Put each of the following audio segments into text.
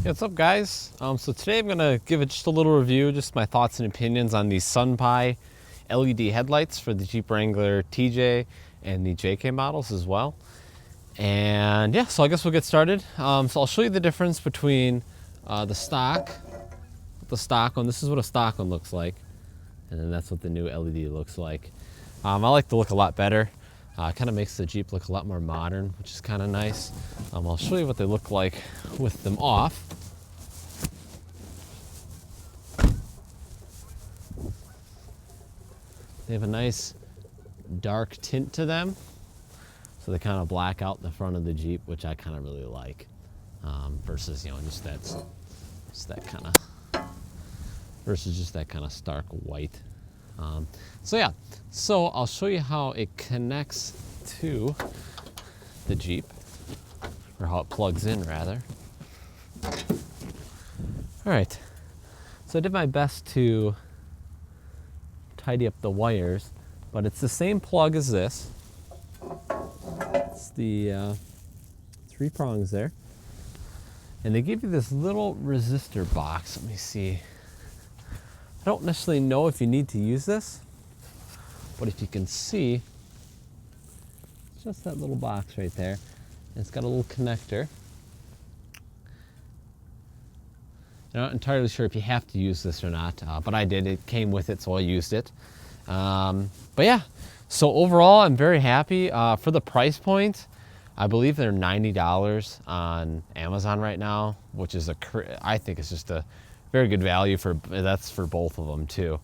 Hey, what's up, guys? So today I'm going to give it just a little review, just my thoughts and opinions on these Sunpie LED headlights for the Jeep Wrangler TJ and the JK models as well. And yeah, so I guess we'll get started. So I'll show you the difference between the stock one. This is what a stock one looks like, and then that's what the new LED looks like. I like the look a lot better. Kind of makes the Jeep look a lot more modern, which is kind of nice. I'll show you what they look like with them off. They have a nice dark tint to them, so they kind of black out the front of the Jeep, which I kind of really like, versus just that kind of stark white. So yeah, so I'll show you how it connects to the Jeep, or how it plugs in rather. All right, so I did my best to tidy up the wires, but it's the same plug as this. It's the 3 prongs there, and they give you this little resistor box. Let me see. I don't necessarily know if you need to use this, but if you can see, it's just that little box right there. And it's got a little connector. I'm not entirely sure if you have to use this or not, but I did. It came with it, so I used it. But yeah, so overall, I'm very happy. For the price point, I believe they're $90 on Amazon right now, which is I think it's just a very good value that's for both of them too.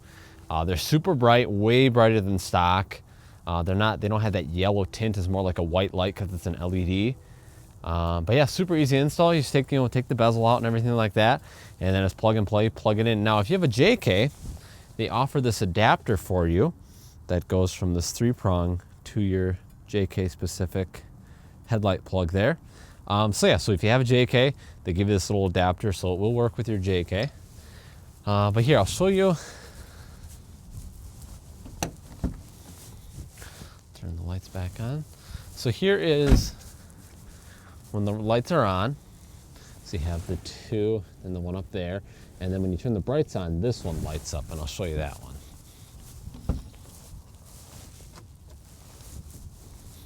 They're super bright, way brighter than stock. They don't have that yellow tint. It's more like a white light because it's an LED. But yeah, super easy to install. You just take the bezel out and everything like that, and then it's plug and play, plug it in. Now, if you have a JK, they offer this adapter for you that goes from this 3-prong to your JK specific headlight plug there. So yeah, so if you have a JK, they give you this little adapter, so it will work with your JK. But here, I'll show you. Turn the lights back on. So here is when the lights are on. So you have the 2 and the one up there. And then when you turn the brights on, this one lights up, and I'll show you that one.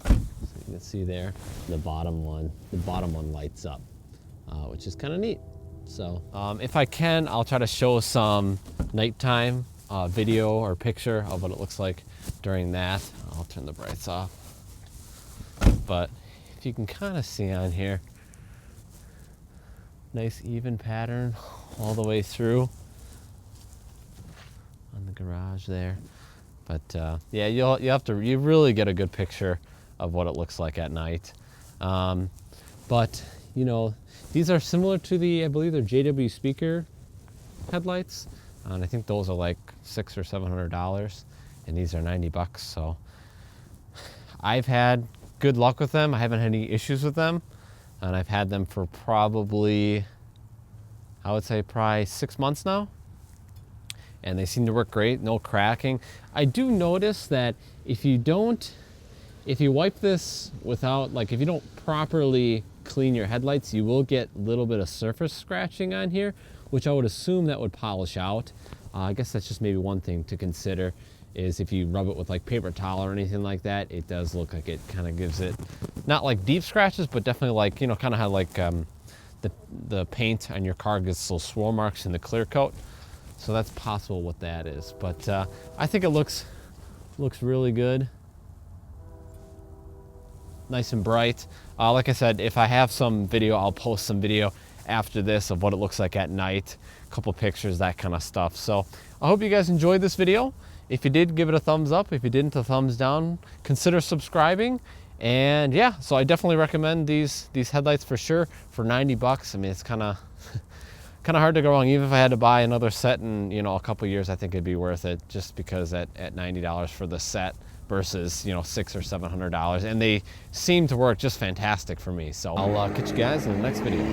So you can see there, the bottom one lights up, which is kind of neat. So if I can, I'll try to show some nighttime video or picture of what it looks like during that. I'll turn the brights off. But if you can kind of see on here, nice even pattern all the way through on the garage there. But yeah, you really get a good picture of what it looks like at night. But these are similar to I believe they're JW speaker headlights, and I think those are like $600 or $700, and these are $90. So I've had good luck with them. I haven't had any issues with them, and I've had them for probably 6 months now, and they seem to work great. No cracking. I do notice that if you wipe this without, if you don't properly clean your headlights, you will get a little bit of surface scratching on here, which I would assume that would polish out. I guess that's just maybe one thing to consider, is if you rub it with paper towel or anything like that, it does look like it kind of gives it, not like deep scratches, but definitely kind of how the paint on your car gets little swirl marks in the clear coat. So that's possible what that is. But I think it looks really good. Nice and bright. Like I said, if I have some video, I'll post some video after this of what it looks like at night, a couple pictures, that kind of stuff. So I hope you guys enjoyed this video. If you did, give it a thumbs up. If you didn't, a thumbs down. Consider subscribing. And yeah, so I definitely recommend these headlights for sure for $90. I mean, it's kind of hard to go wrong. Even if I had to buy another set in a couple years, I think it'd be worth it, just because at $90 for the set versus $600 or $700, and they seem to work just fantastic for me. So I'll catch you guys in the next video.